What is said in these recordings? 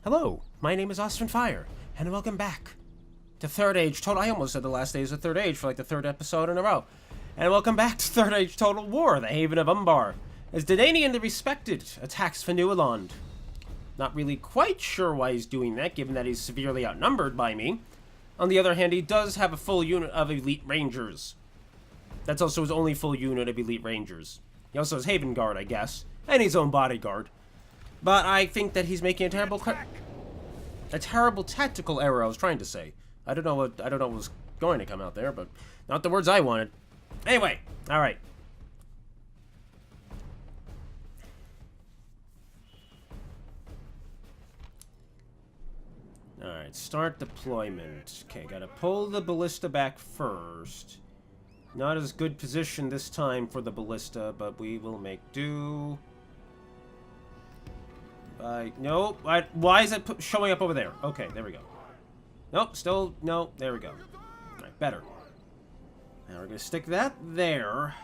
Hello, my name is Austin Fire, and welcome back to Third Age Total. I almost said the last days of Third Age for like the third episode in a row. And welcome back to Third Age Total War, the Haven of Umbar, as Danaanian the Respected attacks Fanuiland. Not really quite sure why he's doing that, given that he's severely outnumbered by me. On the other hand, he does have a full unit of Elite Rangers. That's also his only full unit of Elite Rangers. He also has Haven Guard, I guess, and his own bodyguard. But I think that he's making a terrible tactical error, I was trying to say. I don't know what was going to come out there, but not the words I wanted. Anyway, alright. Alright, start deployment. Okay, gotta pull the ballista back first. Not as good position this time for the ballista, but we will make do. Nope. Why is it showing up over there? Okay, there we go. Nope, still, no, there we go. Alright, better. Now we're going to stick that there.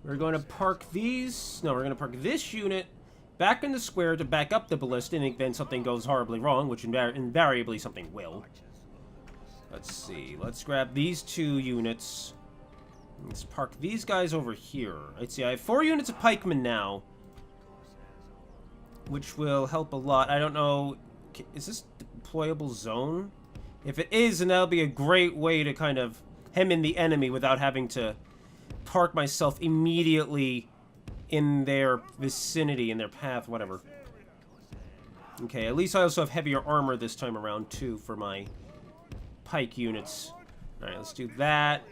We're going to park these... No, we're going to park this unit back in the square to back up the ballista in the event something goes horribly wrong, which invariably something will. Let's see. Let's grab these two units. Let's park these guys over here. Let's see, I have 4 units of pikemen now, which will help a lot. I don't know... Is this deployable zone? If it is, then that'll be a great way to kind of hem in the enemy without having to park myself immediately in their vicinity, in their path, whatever. Okay, at least I also have heavier armor this time around, too, for my pike units. Alright, let's do that.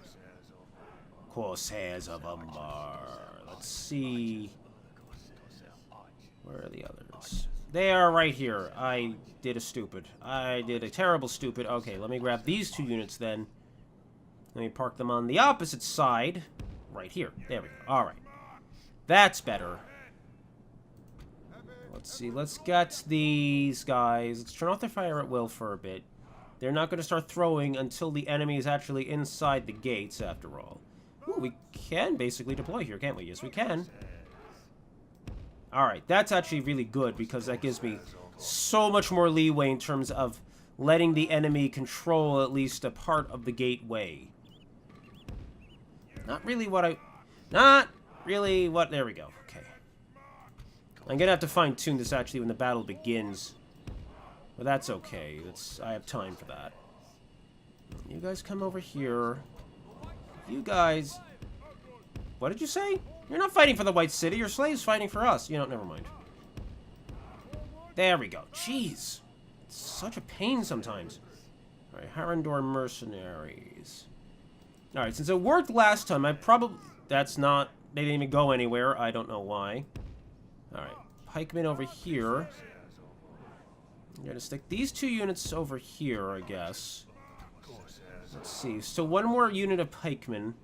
Corsairs of Umbar. Let's see... Where are the others? They are right here. I did a stupid. I did a terrible stupid. Okay, let me grab these 2 units then. Let me park them on the opposite side. Right here. There we go. Alright. That's better. Let's see. Let's get these guys. Let's turn off their fire at will for a bit. They're not going to start throwing until the enemy is actually inside the gates, after all. Ooh, we can basically deploy here, can't we? Yes, we can. Alright, that's actually really good, because that gives me so much more leeway in terms of letting the enemy control at least a part of the gateway. Not really what I... Not really what... There we go. Okay. I'm gonna have to fine-tune this, actually, when the battle begins. But that's okay. I have time for that. You guys come over here. You guys... What did you say? You're not fighting for the White City. Your slaves fighting for us. You know, never mind. There we go. Jeez. It's such a pain sometimes. Alright, Harandor mercenaries. Alright, since it worked last time, I probably... That's not... They didn't even go anywhere. I don't know why. Alright, pikemen over here. I'm gonna stick these 2 units over here, I guess. Let's see. So 1 more unit of pikemen.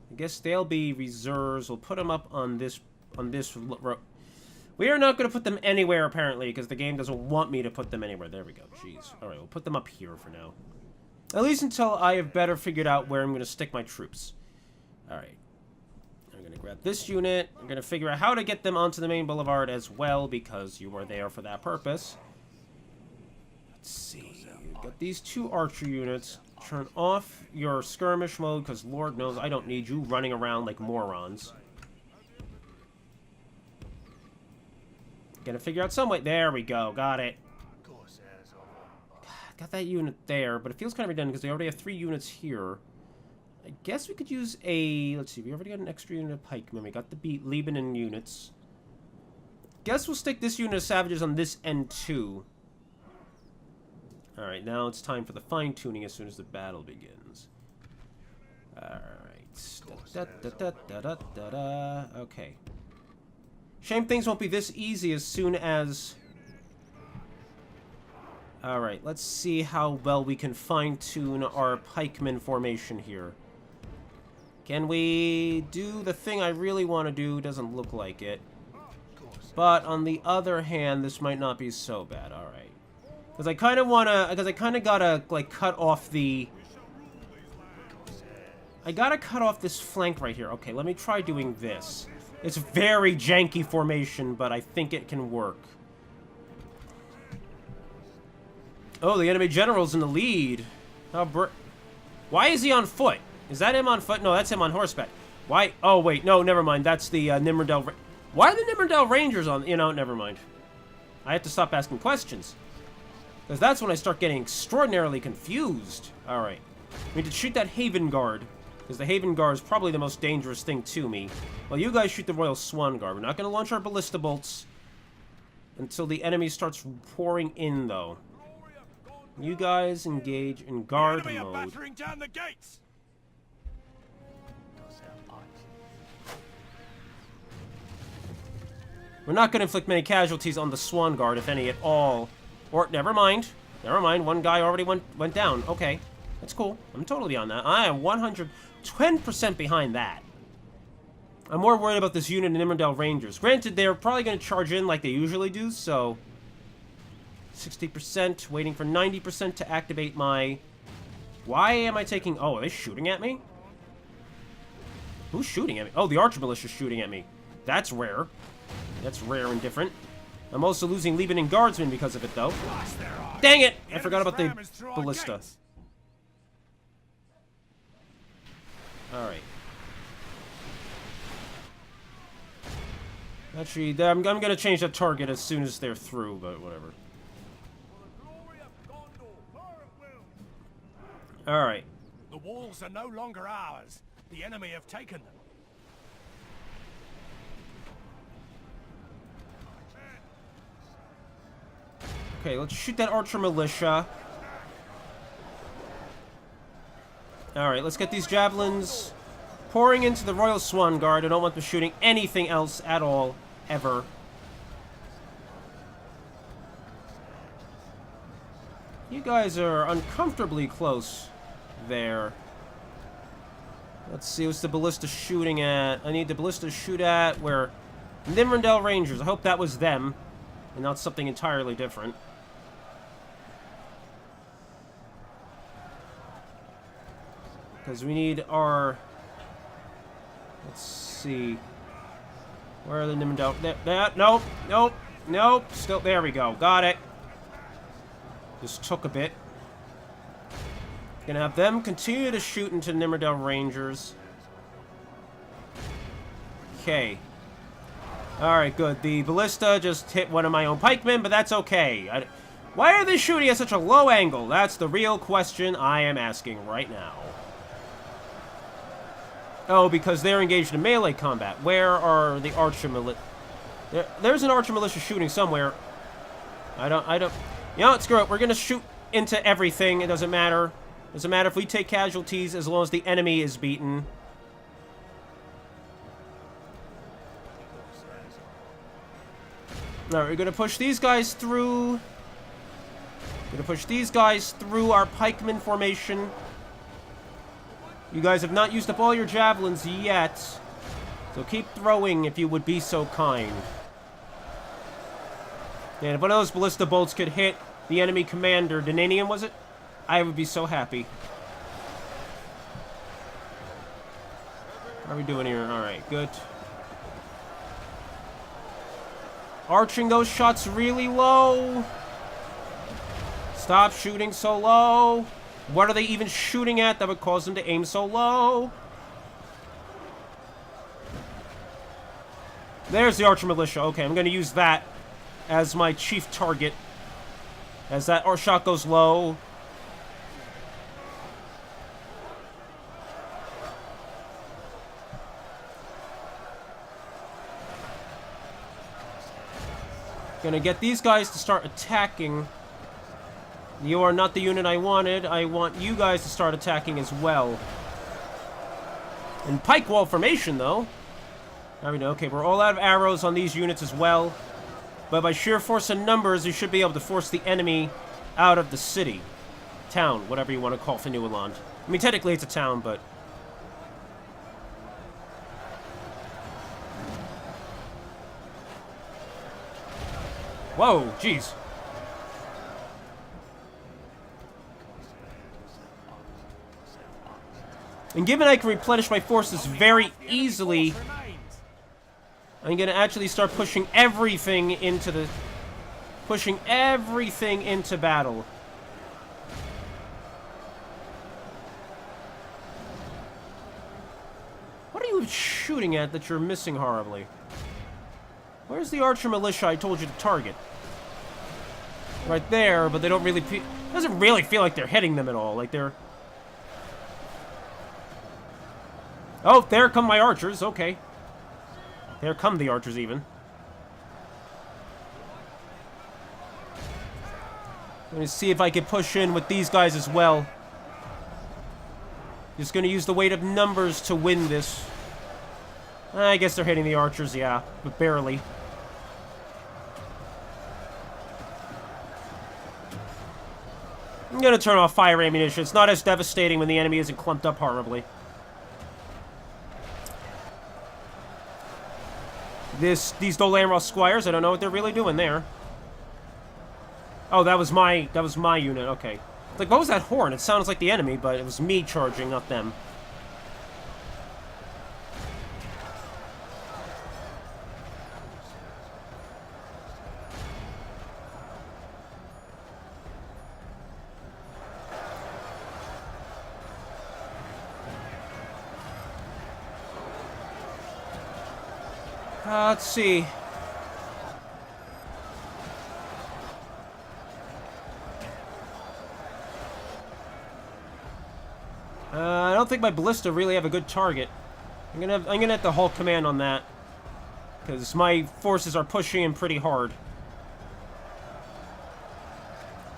I guess they'll be reserves. We'll put them up on this row. We are not going to put them anywhere, apparently, because the game doesn't want me to put them anywhere. There we go. Jeez. Alright, we'll put them up here for now. At least until I have better figured out where I'm going to stick my troops. Alright. I'm going to grab this unit. I'm going to figure out how to get them onto the main boulevard as well, because you are there for that purpose. Let's see. We've got these 2 archer units. Turn off your skirmish mode, because Lord knows I don't need you running around like morons. Gonna figure out some way. There we go. Got it. Got that unit there, but it feels kind of redundant because they already have 3 units here. I guess we could use a... Let's see. We already got an extra unit of pikemen. We got the Lebanon units. Guess we'll stick this unit of savages on this end too. Alright, now it's time for the fine-tuning as soon as the battle begins. Alright. Okay. Shame things won't be this easy as soon as... Alright, let's see how well we can fine-tune our pikeman formation here. Can we do the thing I really want to do? Doesn't look like it. But on the other hand, this might not be so bad. Alright. Because I kind of want to... Because I kind of gotta, like, cut off the... I gotta cut off this flank right here. Okay, let me try doing this. It's a very janky formation, but I think it can work. Oh, the enemy general's in the lead. Why is he on foot? Is that him on foot? No, that's him on horseback. Why? Oh, wait. No, never mind. That's the Nimrodel... Why are the Nimrodel Rangers on... You know, never mind. I have to stop asking questions. Because that's when I start getting extraordinarily confused. Alright. We need to shoot that Haven Guard. Because the Haven Guard is probably the most dangerous thing to me. Well, you guys shoot the Royal Swan Guard. We're not going to launch our ballista bolts until the enemy starts pouring in, though. You guys engage in guard mode. Down the gates. We're not going to inflict many casualties on the Swan Guard, if any at all. Or, never mind. Never mind. One guy already went down. Okay. That's cool. I'm totally on that. I am 110% behind that. I'm more worried about this unit of Nimrodel Rangers. Granted, they're probably going to charge in like they usually do, so... 60%, waiting for 90% to activate my... Why am I taking... Oh, are they shooting at me? Who's shooting at me? Oh, the Archer Militia's shooting at me. That's rare. That's rare and different. I'm also losing Lebanon Guardsmen because of it, though. Dang it! I forgot about the ballista. Alright. Actually, I'm going to change that target as soon as they're through, but whatever. Alright. The walls are no longer ours. The enemy have taken them. Okay, let's shoot that Archer Militia. Alright, let's get these javelins pouring into the Royal Swan Guard. I don't want them shooting anything else at all, ever. You guys are uncomfortably close there. Let's see, what's the ballista shooting at? I need the ballista to shoot at where... Nimrodel Rangers. I hope that was them, and not something entirely different. Because we need our... Let's see. Where are the Nimrodel... Nope, nope, nope. Still, there we go. Got it. Just took a bit. Gonna have them continue to shoot into Nimrodel Rangers. Okay. Alright, good. The ballista just hit one of my own pikemen, but that's okay. Why are they shooting at such a low angle? That's the real question I am asking right now. Oh, because they're engaged in melee combat. Where are the Archer Militia? There's an Archer Militia shooting somewhere. I don't... You know what? Screw it. We're gonna shoot into everything. It doesn't matter. Doesn't matter if we take casualties as long as the enemy is beaten. Alright, we're gonna push these guys through. Gonna push these guys through our pikeman formation. You guys have not used up all your javelins yet. So keep throwing if you would be so kind. And if one of those ballista bolts could hit the enemy commander, Dananian was it? I would be so happy. How are we doing here? Alright, good. Arching those shots really low. Stop shooting so low. What are they even shooting at that would cause them to aim so low? There's the Archer Militia. Okay, I'm going to use that as my chief target. As that shot goes low. Gonna get these guys to start attacking. You are not the unit I wanted. I want you guys to start attacking as well. In pike wall formation, though. I mean, okay, we're all out of arrows on these units as well. But by sheer force of numbers, you should be able to force the enemy out of the city. Town, whatever you want to call Fenueland. I mean, technically it's a town, but... Whoa, jeez. And given I can replenish my forces very easily, I'm gonna actually start pushing everything into battle. you shooting at that you're missing horribly? Where's the archer militia I told you to target? Right there, but they don't really feel... Doesn't really feel like they're hitting them at all. Like they're... Oh, there come my archers. Okay. There come the archers, even. I'm gonna see if I can push in with these guys as well. Just gonna use the weight of numbers to win this. I guess they're hitting the archers, yeah, but barely. I'm gonna turn off fire ammunition. It's not as devastating when the enemy isn't clumped up horribly. These Dolanros squires, I don't know what they're really doing there. Oh, that was my unit, okay. Like, what was that horn? It sounds like the enemy, but it was me charging, not them. Let's see. I don't think my ballista really have a good target. I'm gonna have to halt command on that, because my forces are pushing in pretty hard.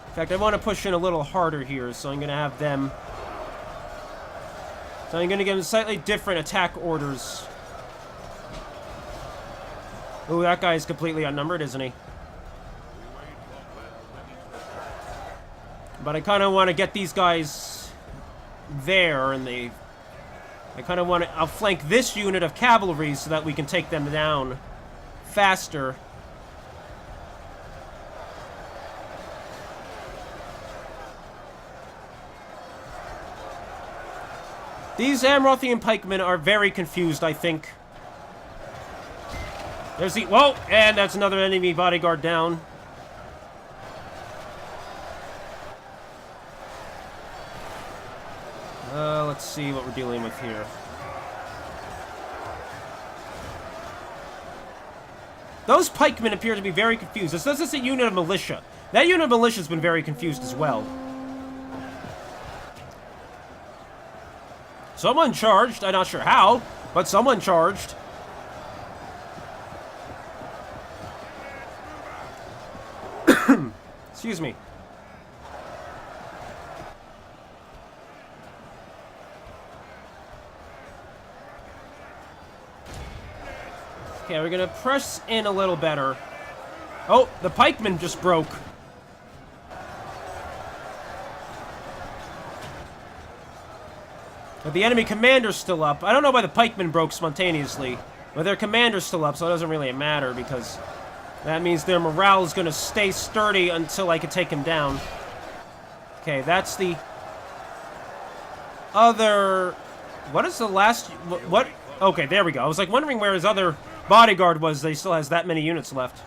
In fact, I want to push in a little harder here, so I'm gonna have them. So I'm gonna give them slightly different attack orders. Ooh, that guy's completely outnumbered, isn't he? But I kind of want to get these guys there, and I kind of want to outflank this unit of cavalry so that we can take them down faster. These Amrothian pikemen are very confused, I think. There's the... Whoa! And that's another enemy bodyguard down. Let's see what we're dealing with here. Those pikemen appear to be very confused. This is a unit of militia. That unit of militia has been very confused as well. Someone charged. I'm not sure how, but someone charged. Excuse me. Okay, we're gonna press in a little better. Oh, the pikeman just broke. But the enemy commander's still up. I don't know why the pikeman broke spontaneously, but their commander's still up, so it doesn't really matter, because that means their morale is gonna stay sturdy until I can take him down. Okay, that's the other... What is the last... What? Okay, there we go. I was like wondering where his other bodyguard was. He still has that many units left.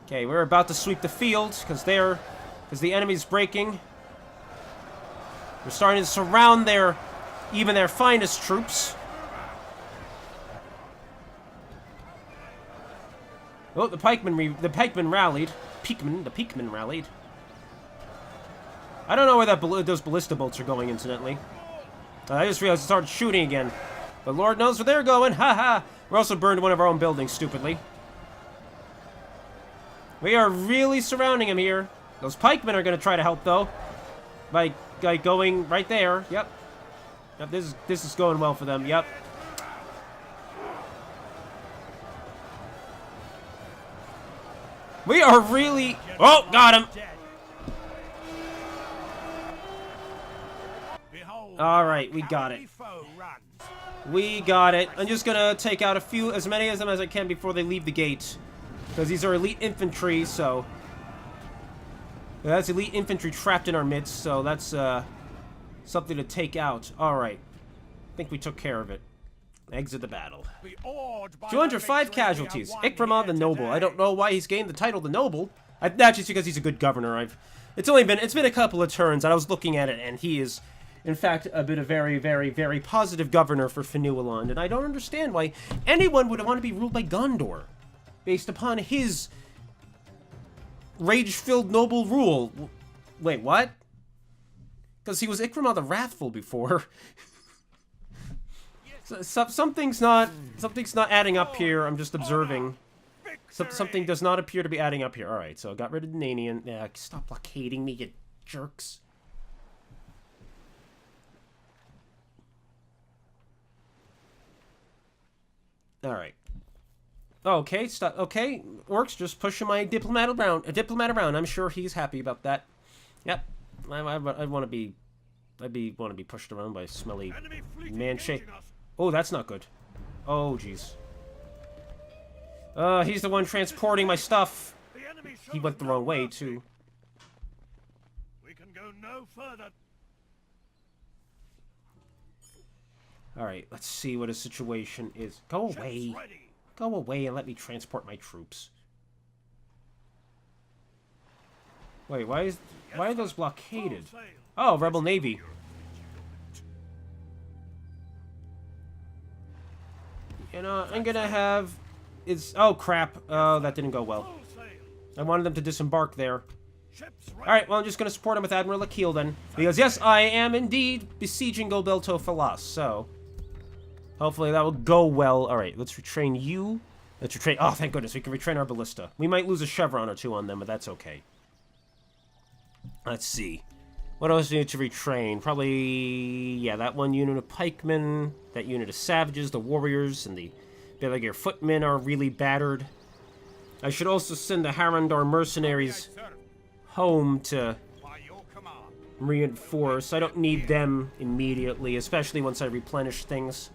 Okay, we're about to sweep the field because the enemy's breaking. We're starting to surround even their finest troops. Oh, the pikemen rallied. The pikemen rallied. I don't know where those ballista bolts are going, incidentally. I just realized it started shooting again. But Lord knows where they're going. Ha ha! We also burned one of our own buildings, stupidly. We are really surrounding him here. Those pikemen are going to try to help, though. By going right there. Yep. Yep, this is going well for them. Yep. We are really... Oh, got him! Alright, we got it. We got it. I'm just gonna take out as many of them as I can before they leave the gate. Because these are elite infantry, so... That's elite infantry trapped in our midst, so that's something to take out. Alright. I think we took care of it. Exit the battle. 205 casualties. Ikramah the Noble. I don't know why he's gained the title the Noble. That's just because he's a good governor. It's been a couple of turns, and I was looking at it, and he is in fact, been a very, very, very positive governor for Finualand, and I don't understand why anyone would want to be ruled by Gondor, based upon his rage-filled noble rule. Wait, what? Because he was Ikramah the Wrathful before. Something's not adding up here. I'm just observing. Something does not appear to be adding up here. All right, so I got rid of the Nanian. Yeah, stop blockading me, you jerks. All right. Okay, stop. Okay, orcs just pushing my diplomat around. I'm sure he's happy about that. Yep. I want to be. Want to be pushed around by a smelly man shape. Oh, that's not good. Oh, jeez. He's the one transporting my stuff. He went the wrong way too. We can go no further. All right, let's see what his situation is. Go away. Go away and let me transport my troops. Wait, why are those blockaded? Oh, Rebel Navy. You know, I'm gonna have... Oh, crap. Oh, that didn't go well. I wanted them to disembark there. Alright, well, I'm just gonna support him with Admiral Akil then. Because, yes, I am indeed besieging Gobelto Falas, so... hopefully that will go well. Alright, let's retrain you. Let's retrain... oh, thank goodness, we can retrain our ballista. We might lose a chevron or two on them, but that's okay. Let's see. What else do we need to retrain? Probably... yeah, that one unit of pikemen, that unit of savages, the warriors, and the Belagear footmen are really battered. I should also send the Harandar mercenaries home to reinforce. I don't need them immediately, especially once I replenish things.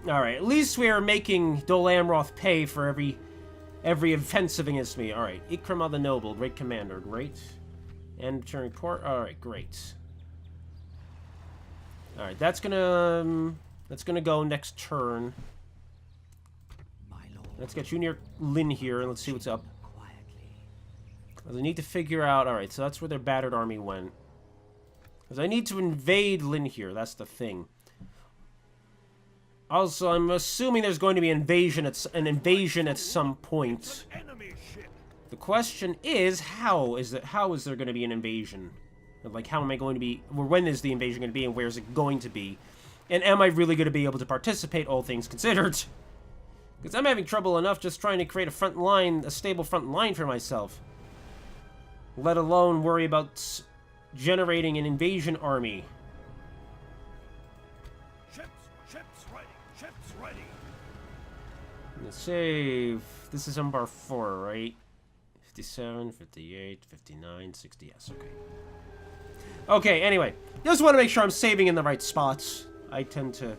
Alright, at least we are making Dol Amroth pay for every offensive against me. Alright, Ikramah the Noble, great commander, great. And return report, alright, great. Alright, that's gonna go next turn. Let's get you near Lynn here, and let's see what's up. I need to figure out... alright, so that's where their battered army went. Because I need to invade Lynn here, that's the thing. Also, I'm assuming there's going to be an invasion at some point. The question is, how is there going to be an invasion? Like, how am I going to be... or when is the invasion going to be, and where is it going to be? And am I really going to be able to participate, all things considered? Because I'm having trouble enough just trying to create a front line, a stable front line for myself. Let alone worry about generating an invasion army. Ships ready. Let's save. This is Umbar 4, right? 57, 58, 59, 60. Yes, okay. Okay, anyway. Just want to make sure I'm saving in the right spots. I tend to...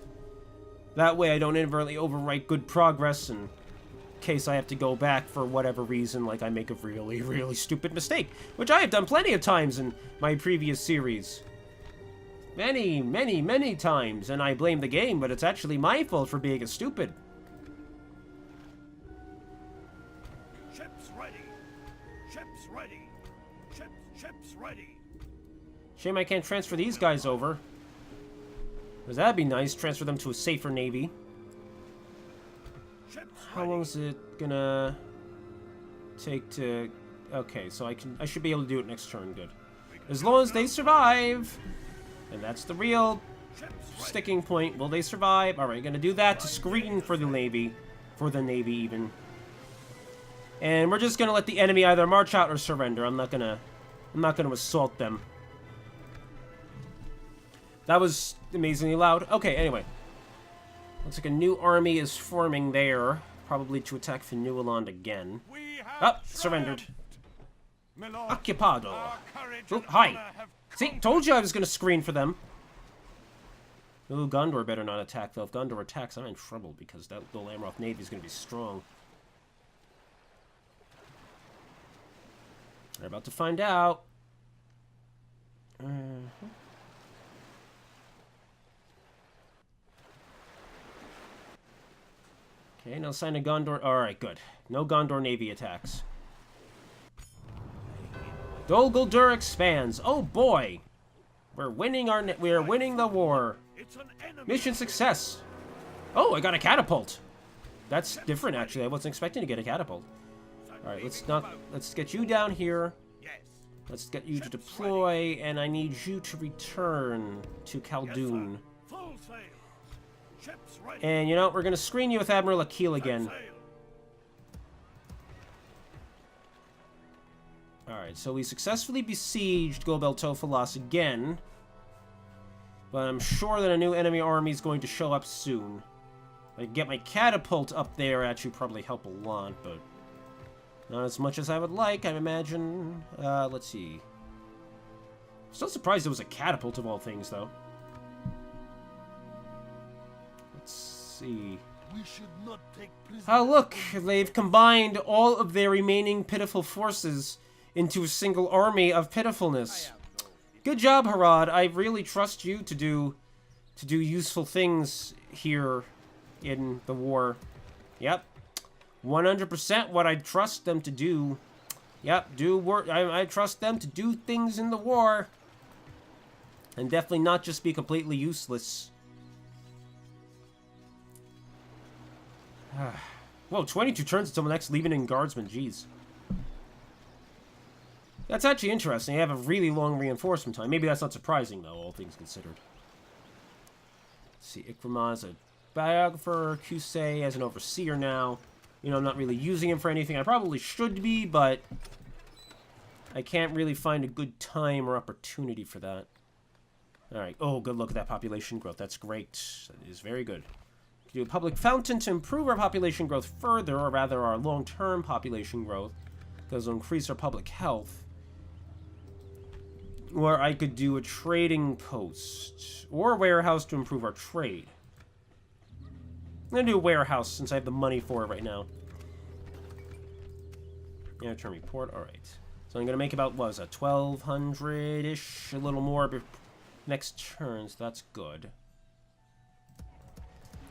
that way I don't inadvertently overwrite good progress in case I have to go back for whatever reason, like I make a really, really stupid mistake. Which I have done plenty of times in my previous series. Many, many, many times, and I blame the game, but it's actually my fault for being a stupid. Ships ready. Ships ready. Ships ready. Shame I can't transfer these guys over. Because that'd be nice, transfer them to a safer navy. How long is it gonna take to... okay, so I should be able to do it next turn, good. As long as they survive! And that's the real sticking point. Will they survive? Alright, gonna do that to screen for the navy. For the navy, even. And we're just gonna let the enemy either march out or surrender. I'm not gonna assault them. That was amazingly loud. Okay, anyway. Looks like a new army is forming there. Probably to attack Finualand again. Oh, surrendered. Occupado. Oh, hi. See, told you I was going to screen for them. Ooh, Gondor better not attack, though. If Gondor attacks, I'm in trouble, because that Dol Amroth Navy is going to be strong. They're about to find out. Okay, no sign of Gondor. Alright, good. No Gondor Navy attacks. Dol Guldur expands. Oh boy, we're winning the war. It's an enemy. Mission success. Oh, I got a catapult. That's different, actually. I wasn't expecting to get a catapult. All right, let's get you down here. Yes. Let's get you to deploy, and I need you to return to Khaldun. Full sail. Ships ready. And you know, we're gonna screen you with Admiral Akil again. Sail. Alright, so we successfully besieged Gobel Tofalas again. But I'm sure that a new enemy army is going to show up soon. I can get my catapult up there, actually probably help a lot, but not as much as I would like, I imagine. Let's see. Still surprised there was a catapult of all things, though. Let's see. We should not take prisoners. Oh, look! They've combined all of their remaining pitiful forces into a single army of pitifulness. Good job, Harad. I really trust you to do useful things here in the war. Yep. 100% what I trust them to do. Yep, do work. I trust them to do things in the war. And definitely not just be completely useless. Whoa, 22 turns until the next Lebanon Guardsman. Jeez. That's actually interesting. They have a really long reinforcement time. Maybe that's not surprising, though, all things considered. Let's see, Ikramah is a biographer. Kusei as an overseer now. You know, I'm not really using him for anything. I probably should be, but I can't really find a good time or opportunity for that. Alright. Oh, good look at that population growth. That's great. That is very good. Do a public fountain to improve our population growth further, or rather our long-term population growth, because it'll increase our public health. Or I could do a trading post, or a warehouse to improve our trade. I'm going to do a warehouse since I have the money for it right now. Yeah, turn report. Alright. So I'm going to make about, what was that, 1,200-ish? A little more next turn, so that's good.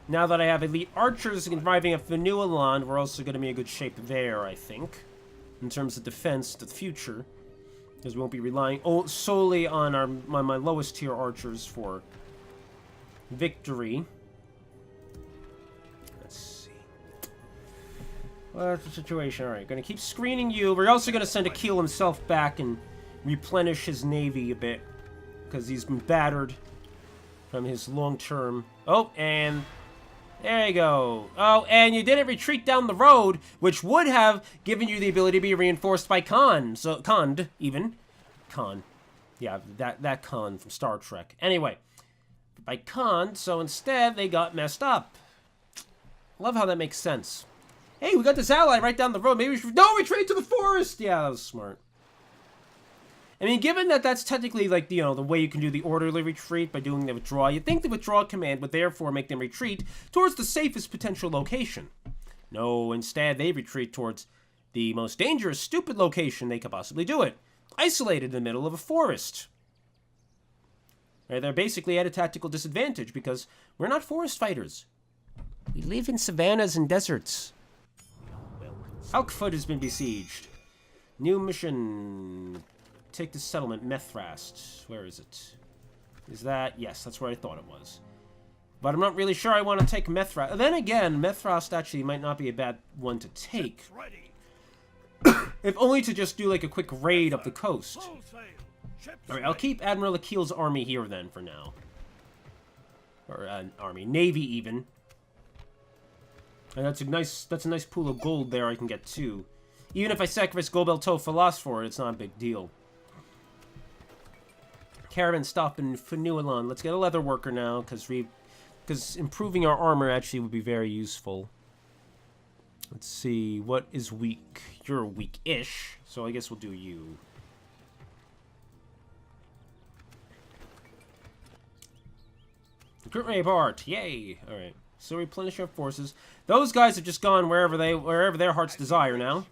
Now that I have elite archers arriving at Venualand, we're also going to be in good shape there, I think. In terms of defense to the future. Because we won't be relying solely on my lowest tier archers for victory. Let's see. What's the situation? Alright, gonna keep screening you. We're also gonna send Akil himself back and replenish his navy a bit. Because he's been battered from his long-term... Oh, and... there you go. Oh, and you didn't retreat down the road, which would have given you the ability to be reinforced by Khan. So, Khan, even. Khan. Yeah, that Khan from Star Trek. Anyway, by Khan, so instead they got messed up. Love how that makes sense. Hey, we got this ally right down the road. Maybe we should... No, retreat to the forest! Yeah, that was smart. I mean, given that that's technically, like, you know, the way you can do the orderly retreat by doing the withdrawal, you'd think the withdrawal command would therefore make them retreat towards the safest potential location. No, instead, they retreat towards the most dangerous, stupid location they could possibly do it. Isolated in the middle of a forest. Right, they're basically at a tactical disadvantage because we're not forest fighters. We live in savannas and deserts. Alkfud has been besieged. New mission... Take the settlement, Methrast. Where is it? Is that... Yes, that's where I thought it was. But I'm not really sure I want to take Methrast. Then again, Methrast actually might not be a bad one to take. If only to just do like a quick raid up the coast. Alright, I'll keep Admiral Akil's army here then for now. Or army. Navy even. And that's a nice pool of gold there I can get too. Even if I sacrifice Gobel Tofalas for it, it's not a big deal. Caravan stop in Fenualan. Let's get a leather worker now, because improving our armor actually would be very useful. Let's see, what is weak? You're weak-ish, so I guess we'll do you. Recruit report, yay! Alright, so replenish our forces. Those guys have just gone wherever their hearts desire now.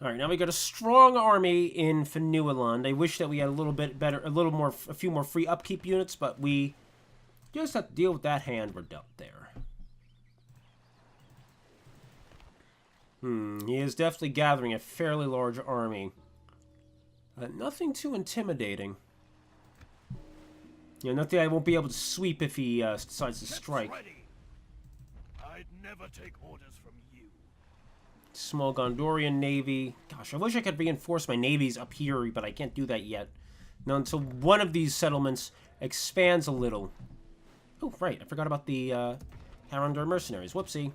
Alright, now we got a strong army in Fenualand. I wish that we had a little bit better, a few more free upkeep units, but we just have to deal with that hand we're dealt there. He is definitely gathering a fairly large army. Nothing too intimidating. You know, nothing I won't be able to sweep if he decides to strike. I'd never take orders from you. Small Gondorian navy. Gosh, I wish I could reinforce my navies up here, but I can't do that yet. Not until one of these settlements expands a little. Oh, right. I forgot about the Harondor mercenaries. Whoopsie.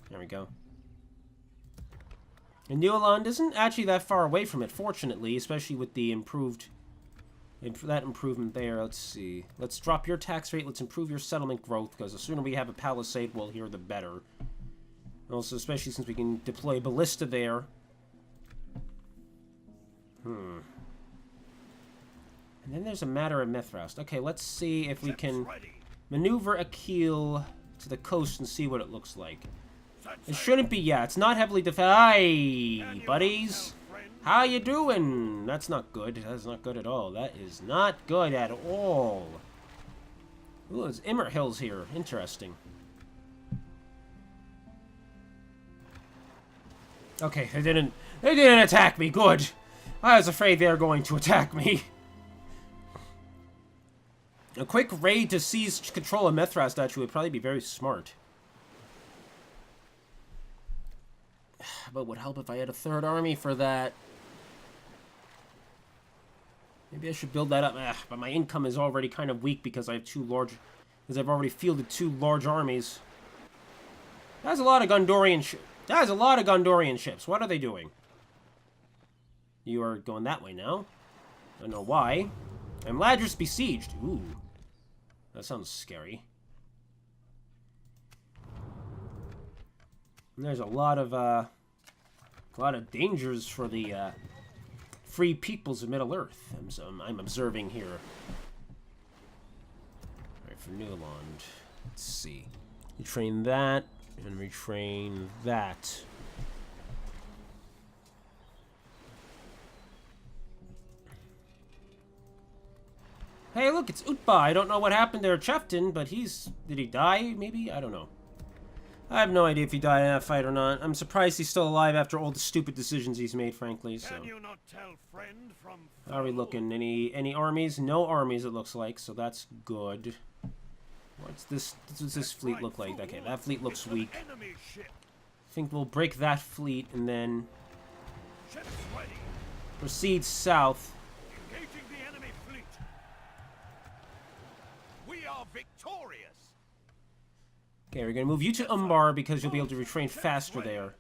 There we go. And Newland isn't actually that far away from it, fortunately, especially with the that improvement there. Let's see. Let's drop your tax rate. Let's improve your settlement growth, because the sooner we have a palisade, well, here, the better. Also, especially since we can deploy ballista there. And then there's a matter of Mithrast. Okay, let's see if we can maneuver a keel to the coast and see what it looks like. It shouldn't be, yeah, it's not heavily Hi, buddies. How you doing? That's not good. That's not good at all. That is not good at all. Ooh, there's Immer Hills here. Interesting. Okay, they didn't attack me. Good. I was afraid they were going to attack me. A quick raid to seize control of Mithrast actually would probably be very smart. But would help if I had a third army for that. Maybe I should build that up. But my income is already kind of weak because I have because I've already fielded 2 large armies. That's a lot of Gondorian ships. What are they doing? You are going that way now. I don't know why. I'm Ladris besieged. Ooh. That sounds scary. And there's a lot of dangers for the free peoples of Middle-earth. I'm observing here. Alright, for Newland. Let's see. Retrain that, and retrain that. Hey, look, it's Utba. I don't know what happened to Chefton, but did he die, maybe? I don't know. I have no idea if he died in that fight or not. I'm surprised he's still alive after all the stupid decisions he's made, frankly, so. Can you not tell friend from foe? How are we looking? Any armies? No armies, it looks like, so that's good. What's this fleet look like? Okay, that fleet looks weak. I think we'll break that fleet and then proceed south. Engaging the enemy fleet. We are victorious. Okay, we're gonna move you to Umbar because you'll be able to retrain faster there.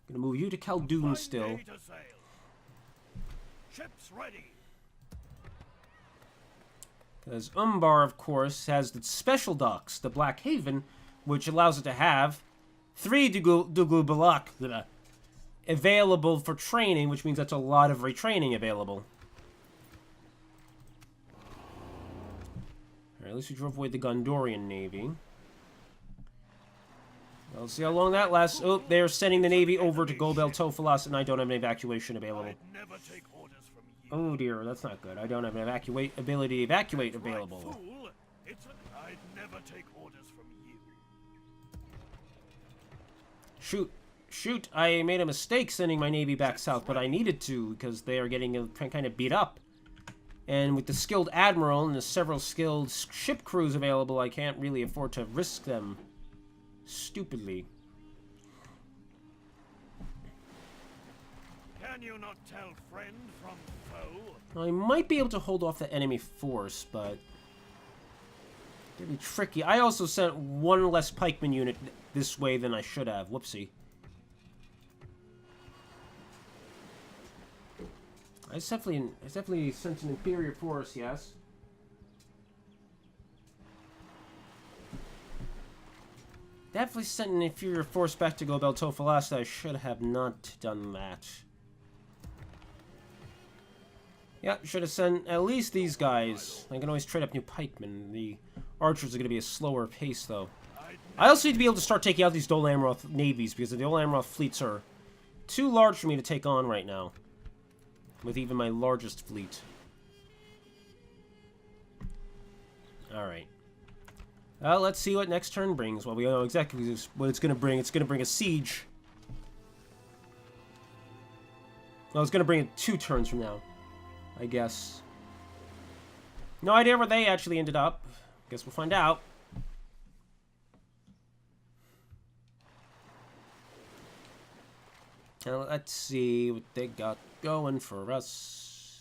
Gonna move you to Khaldun still. Ships ready. Because Umbar, of course, has the special docks, the Black Haven, which allows it to have 3 Dugu Balak available for training, which means that's a lot of retraining available. Alright, at least we drove away the Gondorian Navy. Well, let's see how long that lasts. Oh, they're sending the Navy over to Gobel Tofalas, and I don't have an evacuation available. Oh dear, that's not good. I don't have an ability to evacuate available. I'd never take orders from you. Shoot, I made a mistake sending my Navy back south, but I needed to because they are getting kind of beat up. And with the skilled Admiral and the several skilled ship crews available, I can't really afford to risk them. Stupidly. Can you not tell friend from foe? I might be able to hold off the enemy force, but it'd be tricky. I also sent 1 less pikeman unit this way than I should have. Whoopsie. I definitely sent an inferior force, yes. Definitely sent an inferior force back to Gobel Tofalas. I should have not done that. Yeah, should have sent at least these guys. I can always trade up new pikemen. The archers are going to be a slower pace, though. I also need to be able to start taking out these Dol Amroth navies, because the Dol Amroth fleets are too large for me to take on right now. With even my largest fleet. Alright. Well, let's see what next turn brings. Well, we know exactly what it's going to bring. It's going to bring a siege. Well, it's going to bring it 2 turns from now. I guess. No idea where they actually ended up. Guess we'll find out. Now, let's see what they got going for us.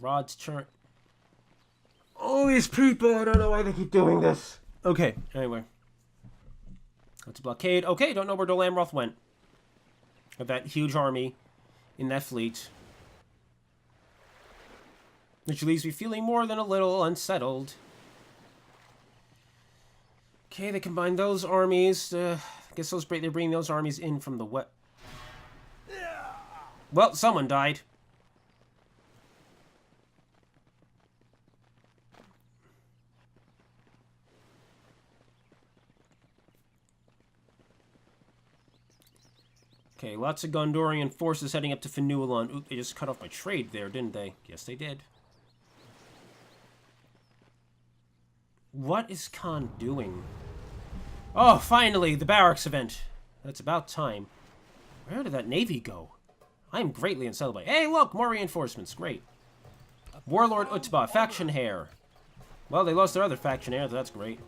Rod's turn. All these people, I don't know why they keep doing this. Okay, anyway. That's a blockade. Okay, don't know where Dolamroth went. Of that huge army in that fleet. Which leaves me feeling more than a little unsettled. Okay, they combine those armies. I guess they're bringing those armies in from the west. Well, someone died. Okay, lots of Gondorian forces heading up to Fenuilon. Oop, they just cut off my trade there, didn't they? Yes, they did. What is Khan doing? Oh, finally, the barracks event. That's about time. Where did that navy go? I am greatly unsettled by... Hey, look! More reinforcements. Great. Warlord Utbah, faction heir. Well, they lost their other faction heir, so that's great.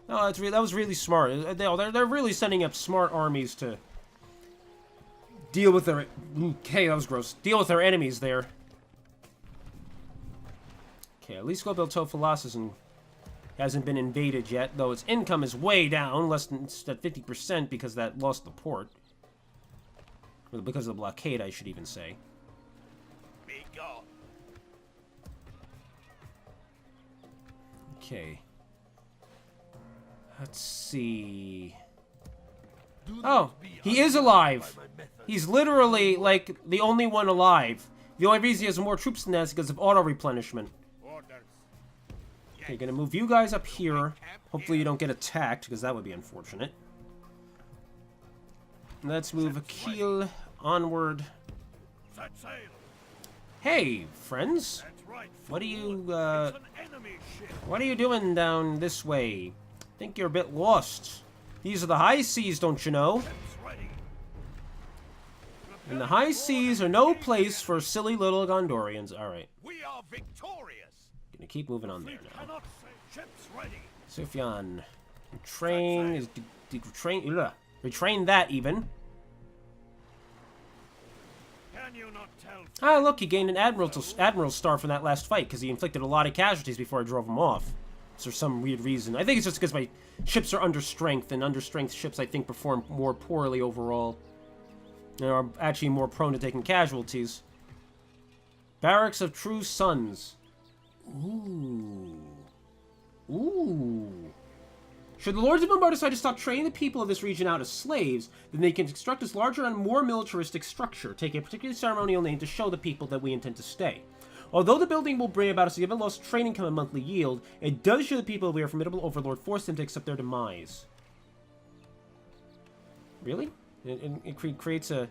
No, that was really smart. They're really sending up smart armies to deal with their... Okay, that was gross. Deal with their enemies there. Okay, at least Global Tofalas hasn't been invaded yet, though its income is way down, less than 50% because that lost the port. Or because of the blockade, I should even say. Be gone. Okay. Let's see... Oh, he is alive! He's literally, like, the only one alive. The only reason he has more troops than that is because of auto-replenishment. Okay, gonna move you guys up here. Hopefully you don't get attacked, because that would be unfortunate. Let's move Akil onward. Hey, friends. What are you doing down this way? I think you're a bit lost. These are the high seas, don't you know? And the high seas are no place for silly little Gondorians. Alright. We are victorious. Gonna keep moving on there now. Sufyan. Retrain that even. Can you not tell? Ah, look, he gained an Admiral's Star from that last fight because he inflicted a lot of casualties before I drove him off. For some weird reason. I think it's just because my ships are understrength, and understrength ships, I think, perform more poorly overall. They are actually more prone to taking casualties. Barracks of True Sons. Ooh. Ooh. Should the Lords of Umbar decide to stop training the people of this region out as slaves, then they can construct this larger and more militaristic structure, taking a particular ceremonial name to show the people that we intend to stay. Although the building will bring about a significant loss of training income and monthly yield, it does show the people that we are a formidable overlord, force them to accept their demise. Really? It creates a...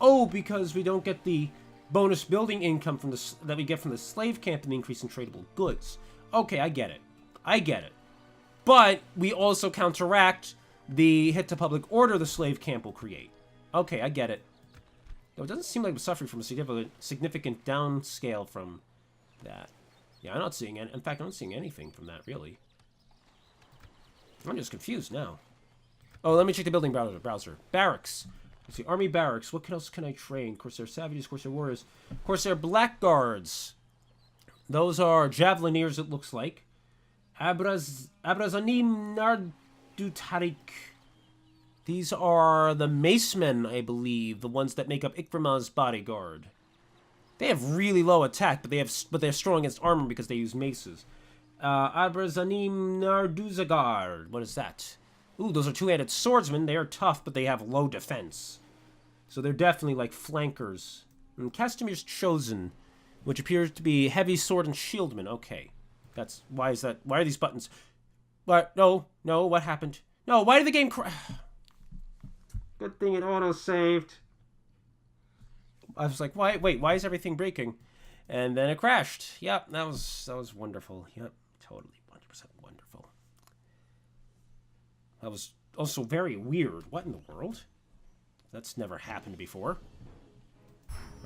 Oh, because we don't get the bonus building income from that we get from the slave camp and the increase in tradable goods. Okay, I get it. I get it. But we also counteract the hit to public order the slave camp will create. Okay, I get it. Though it doesn't seem like we're suffering from a significant downscale from that. Yeah, I'm not seeing any. In fact, I'm not seeing anything from that, really. I'm just confused now. Oh, let me check the building browser. Barracks. Let's see, Army Barracks. What else can I train? Corsair Savages, Corsair Warriors. Corsair Blackguards. Those are Javelineers, it looks like. Abrazanim Nardutarik. These are the Macemen, I believe, the ones that make up Ikramah's bodyguard. They have really low attack, but they're strong against armor because they use maces. Abrazanim Narduzagar. What is that? Ooh, those are two-handed swordsmen. They are tough, but they have low defense. So they're definitely like flankers. And Castamir's Chosen, which appears to be heavy sword and shieldmen. Okay. That's... Why is that? Why are these buttons... What? No. No, what happened? No, why did the game crash? Good thing it auto-saved. I was like, why? Wait, why is everything breaking? And then it crashed. Yep, that was wonderful. Yep, totally 100% wonderful. That was also very weird. What in the world? That's never happened before.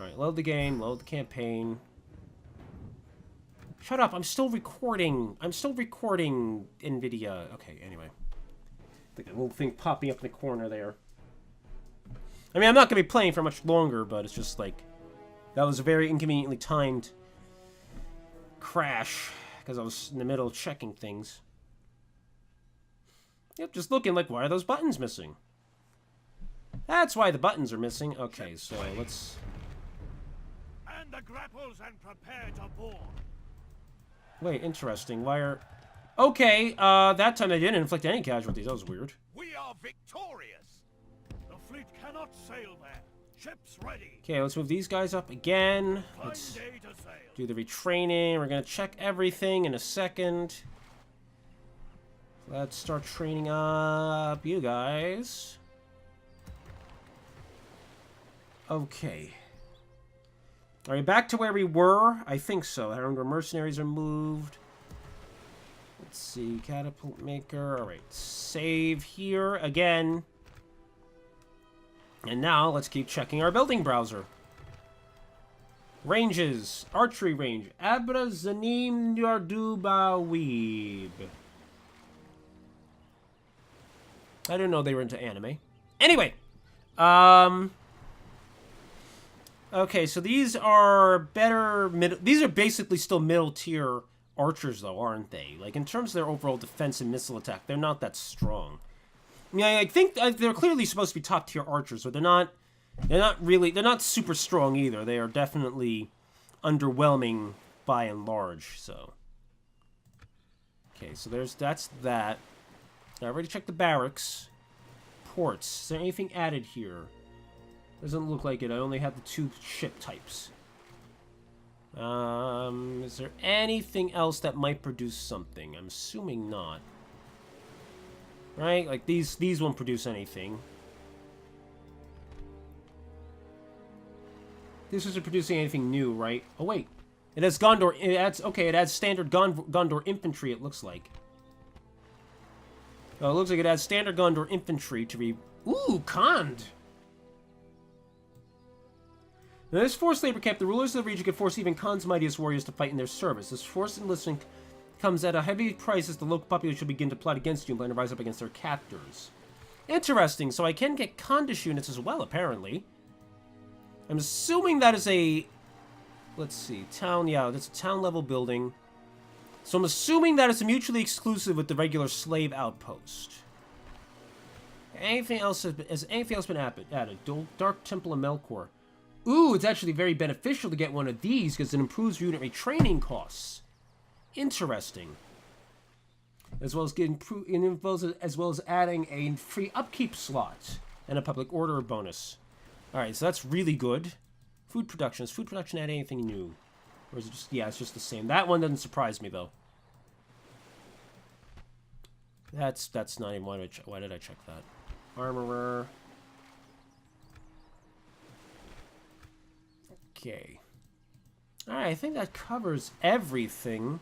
Alright, load the game, load the campaign. Shut up, I'm still recording. I'm still recording, NVIDIA. Okay, anyway. Like a little thing popping up in the corner there. I mean, I'm not going to be playing for much longer, but it's just like... That was a very inconveniently timed crash, because I was in the middle of checking things. Yep, just looking like, why are those buttons missing? That's why the buttons are missing. Okay, so let's... And the grapples and prepare to board. Wait, interesting. Why are... Okay, that time they didn't inflict any casualties. That was weird. We are victorious. The fleet cannot sail there. Ships ready. Okay, let's move these guys up again. Fine Let's day to sail. do the retraining. We're gonna check everything in a second. Let's start training up you guys. Okay. Are we back to where we were? I think so. Our mercenaries are moved. Let's see. Catapult maker. Alright. Save here again. And now let's keep checking our building browser. Ranges. Archery range. Abra Zanim Yarduba Weeb. I didn't know they were into anime. Anyway. Okay, so these are better these are basically still middle tier archers though, aren't they? Like in terms of their overall defense and missile attack, they're not that strong. I mean, I think they're clearly supposed to be top tier archers, but they're not super strong either. They are definitely underwhelming by and large, so. Okay, so that's that. I already checked the barracks. Ports. Is there anything added here? Doesn't look like it. I only have the 2 ship types. Is there anything else that might produce something? I'm assuming not. Right? Like, these won't produce anything. This isn't producing anything new, right? Oh, wait. It has Gondor... It adds standard Gondor infantry, it looks like. Oh, it looks like it adds standard Gondor infantry to be... Ooh, Khand! Now, this forced labor camp, the rulers of the region can force even Khan's mightiest warriors to fight in their service. This forced enlistment comes at a heavy price as the local population will begin to plot against you and plan to rise up against their captors. Interesting, so I can get Khandish units as well, apparently. I'm assuming that is a... Let's see, town, yeah, that's a town-level building. So I'm assuming that it's mutually exclusive with the regular slave outpost. Anything else has anything else been added? Dark Temple of Melkor. Ooh, it's actually very beneficial to get one of these because it improves unit retraining costs. Interesting. As well as adding a free upkeep slot and a public order bonus. All right, so that's really good. Food production. Does food production add anything new, or is it just it's just the same? That one doesn't surprise me though. That's not even why did I check that? Armorer. Okay. Alright, I think that covers everything.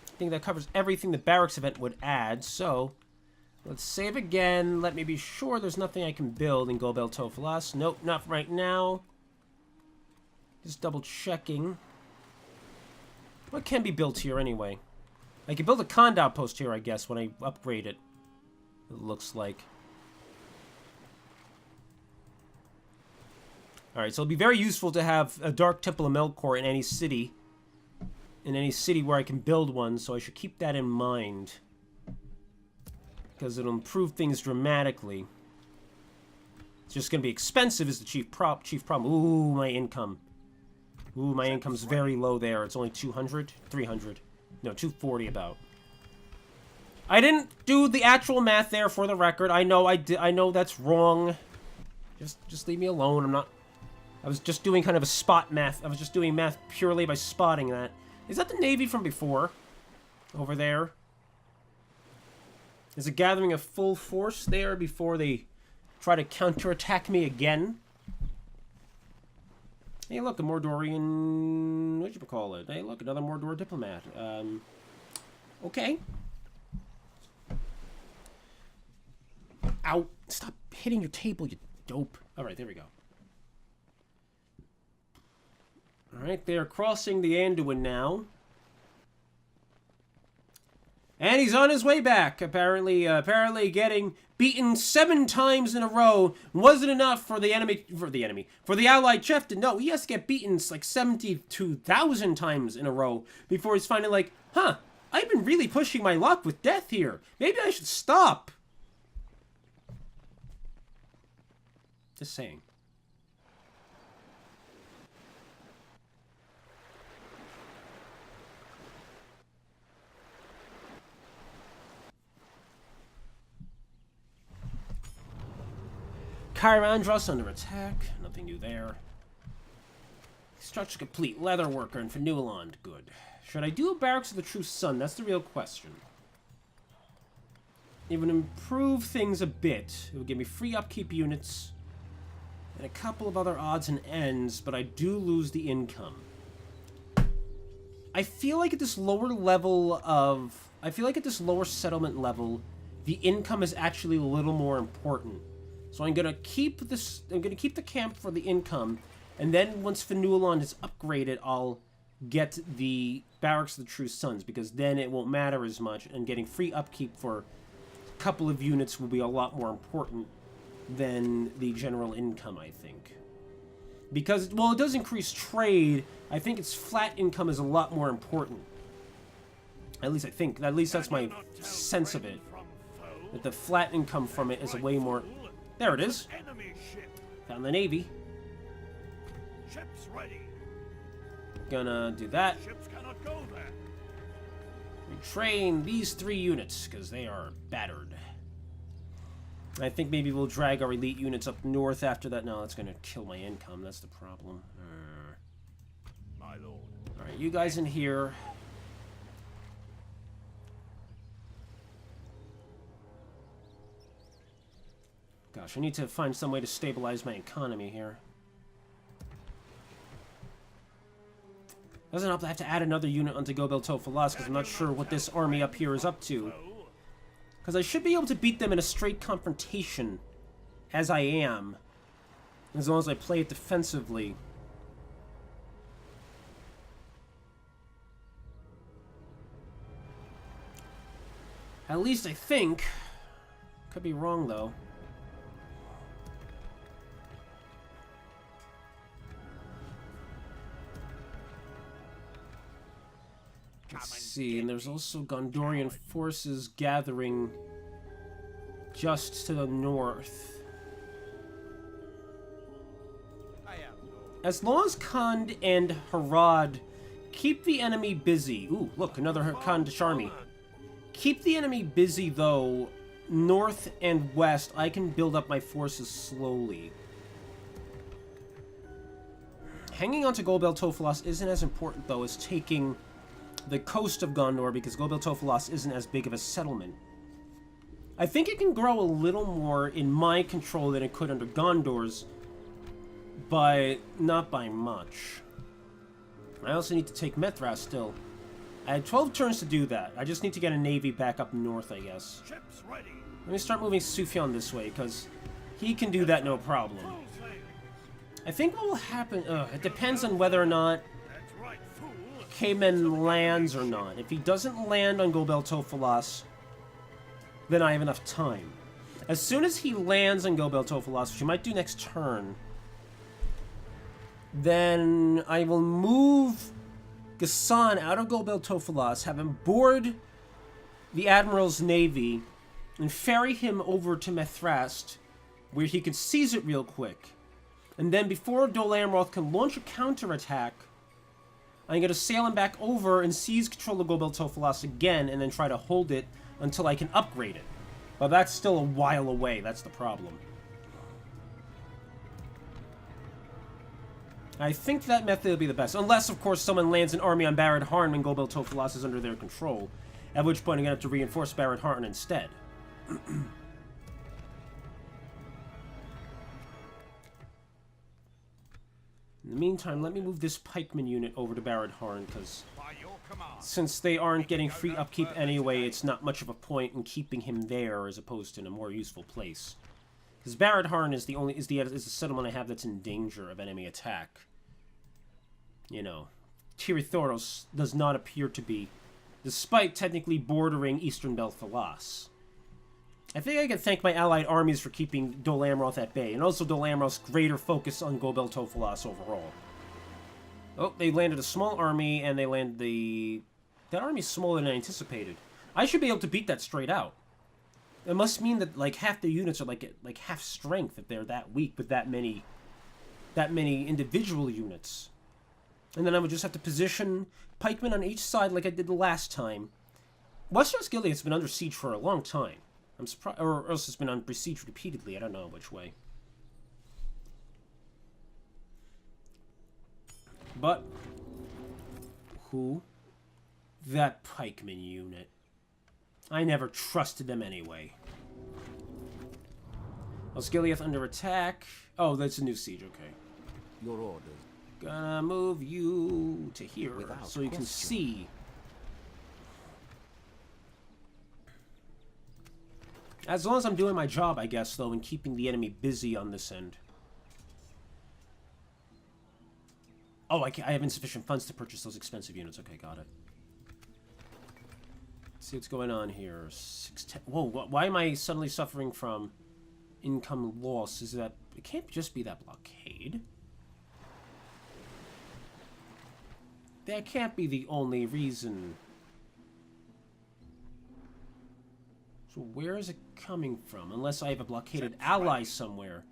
I think that covers everything the barracks event would add, so... Let's save again. Let me be sure there's nothing I can build in Gobel Tofalas. Nope, not right now. Just double checking. What can be built here anyway? I can build a Khand outpost here, I guess, when I upgrade it. It looks like. Alright, so it'll be very useful to have a Dark Temple of Melkor in any city. In any city where I can build one, so I should keep that in mind. Because it'll improve things dramatically. It's just going to be expensive is the chief problem. Ooh, my income. Ooh, my income's very low there. It's only 200? 300. No, 240 about. I didn't do the actual math there for the record. I know I know that's wrong. Just leave me alone. I was just doing kind of a spot math. I was just doing math purely by spotting that. Is that the Navy from before? Over there? Is it gathering a full force there before they try to counterattack me again? Hey, look, a Mordorian... What you call it? Hey, look, another Mordor diplomat. Okay. Ow. Stop hitting your table, you dope. Alright, there we go. Alright, they are crossing the Anduin now. And he's on his way back, apparently getting beaten 7 times in a row wasn't enough for the Allied chieftain. No, he has to get beaten like 72,000 times in a row before he's finally like, huh, I've been really pushing my luck with death here. Maybe I should stop. Just saying. Kyrandros under attack. Nothing new there. Structure complete. Leather worker and Fenuland. Good. Should I do a barracks of the true sun? That's the real question. It would improve things a bit. It would give me free upkeep units and a couple of other odds and ends, but I do lose the income. I feel like at this lower level of... I feel like at this lower settlement level, the income is actually a little more important. So I'm gonna keep this. I'm gonna keep the camp for the income, and then once Fenuland is upgraded, I'll get the barracks of the True Sons, because then it won't matter as much, and getting free upkeep for a couple of units will be a lot more important than the general income, I think. Because, well, it does increase trade. I think its flat income is a lot more important. At least I think. At least that's my sense of it. That the flat income from it is a way more... There it is. Found the Navy. Ships ready. Gonna do that. Ships cannot go there. Retrain these 3 units, because they are battered. I think maybe we'll drag our elite units up north after that. No, that's gonna kill my income. That's the problem. My lord. Alright, you guys in here. Gosh, I need to find some way to stabilize my economy here. Doesn't help that I have to add another unit onto Gobel Tofalas, because I'm not sure what this army up here is up to. Because I should be able to beat them in a straight confrontation, as I am, as long as I play it defensively. At least I think. Could be wrong, though. Let's see, and there's also Gondorian forces gathering just to the north. As long as Khand and Harad keep the enemy busy... Ooh, look, another Khandish army. Keep the enemy busy, though, north and west, I can build up my forces slowly. Hanging on to Gobel Tofalas isn't as important, though, as taking the coast of Gondor, because Gobel Tofalas isn't as big of a settlement. I think it can grow a little more in my control than it could under Gondor's, but not by much. I also need to take Mithras still. I had 12 turns to do that. I just need to get a navy back up north, I guess. Ships ready. Let me start moving Sufyan this way, because he can do that no problem. I think what will happen... it depends on whether or not Cayman lands or not. If he doesn't land on Gobel Tofalas, then I have enough time. As soon as he lands on Gobel Tofalas, which he might do next turn, then I will move Ghassan out of Gobel Tofalas, have him board the Admiral's Navy, and ferry him over to Mithras, where he can seize it real quick. And then before Dol Amroth can launch a counterattack, I'm going to sail him back over and seize control of Gobel Tofalas again, and then try to hold it until I can upgrade it. But that's still a while away, that's the problem. I think that method will be the best. Unless, of course, someone lands an army on Barad Harn when Gobel Tofalas is under their control. At which point I'm going to have to reinforce Barad Harn instead. In the meantime, let me move this pikeman unit over to Barad Harn, because since they aren't getting free upkeep anyway, it's not much of a point in keeping him there as opposed to in a more useful place. Because Barad Harn is the settlement I have that's in danger of enemy attack. you know, Tirithoros does not appear to be, despite technically bordering Eastern Belfalas. I think I can thank my allied armies for keeping Dol Amroth at bay, and also Dol Amroth's greater focus on Gobel Tofalas overall. Oh, they landed a small army, and they landed the... That army's smaller than I anticipated. I should be able to beat that straight out. It must mean that, like, half the units are, like half strength if they're that weak with that many individual units. And then I would just have to position pikemen on each side like I did the last time. Western Osgiliath's been under siege for a long time. I'm surprised, or else it's been under siege repeatedly. I don't know which way. But who? That pikeman unit. I never trusted them anyway. Osgiliath under attack. Oh, that's a new siege, okay. Your orders. Gonna move you to here so you can see. As long as I'm doing my job, I guess, though, and keeping the enemy busy on this end. Oh, I have insufficient funds to purchase those expensive units. Okay, got it. Let's see what's going on here. 610. Whoa, why am I suddenly suffering from income loss? Is that... It can't just be that blockade. That can't be the only reason. So where is it coming from? Unless I have a blockaded ally somewhere.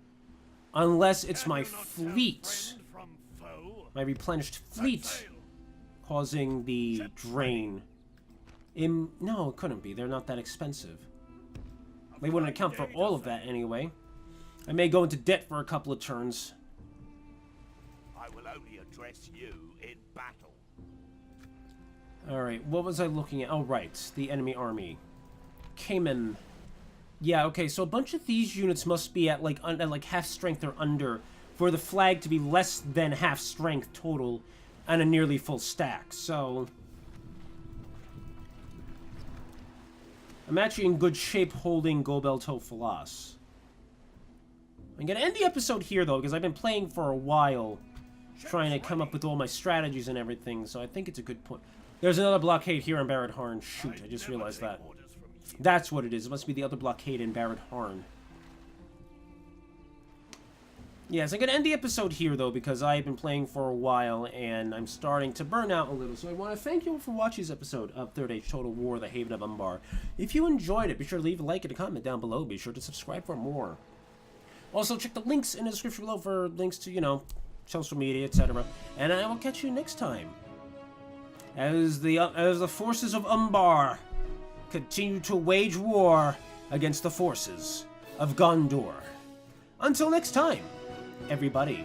Unless it's my fleet. My replenished fleet causing the drain. No, it couldn't be. They're not that expensive. They wouldn't account for all of that anyway. I may go into debt for a couple of turns. I will only address you in battle. Alright, what was I looking at? Oh, right. The enemy army. Cayman. Yeah, okay, so a bunch of these units must be at like half strength or under for the flag to be less than half strength total and a nearly full stack. So I'm actually in good shape holding Gobel Tofalas. I'm gonna end the episode here though, because I've been playing for a while trying to come up with all my strategies and everything, so I think it's a good point. There's another blockade here in Barad Harn. Shoot, I just realized that. That's what it is. It must be the other blockade in Barad Harn. Yes, I'm going to end the episode here, though, because I've been playing for a while, and I'm starting to burn out a little. So I want to thank you all for watching this episode of Third Age Total War, The Haven of Umbar. If you enjoyed it, be sure to leave a like and a comment down below. Be sure to subscribe for more. Also, check the links in the description below for links to, you know, social media, etc. And I will catch you next time. As the forces of Umbar continue to wage war against the forces of Gondor. Until next time, everybody.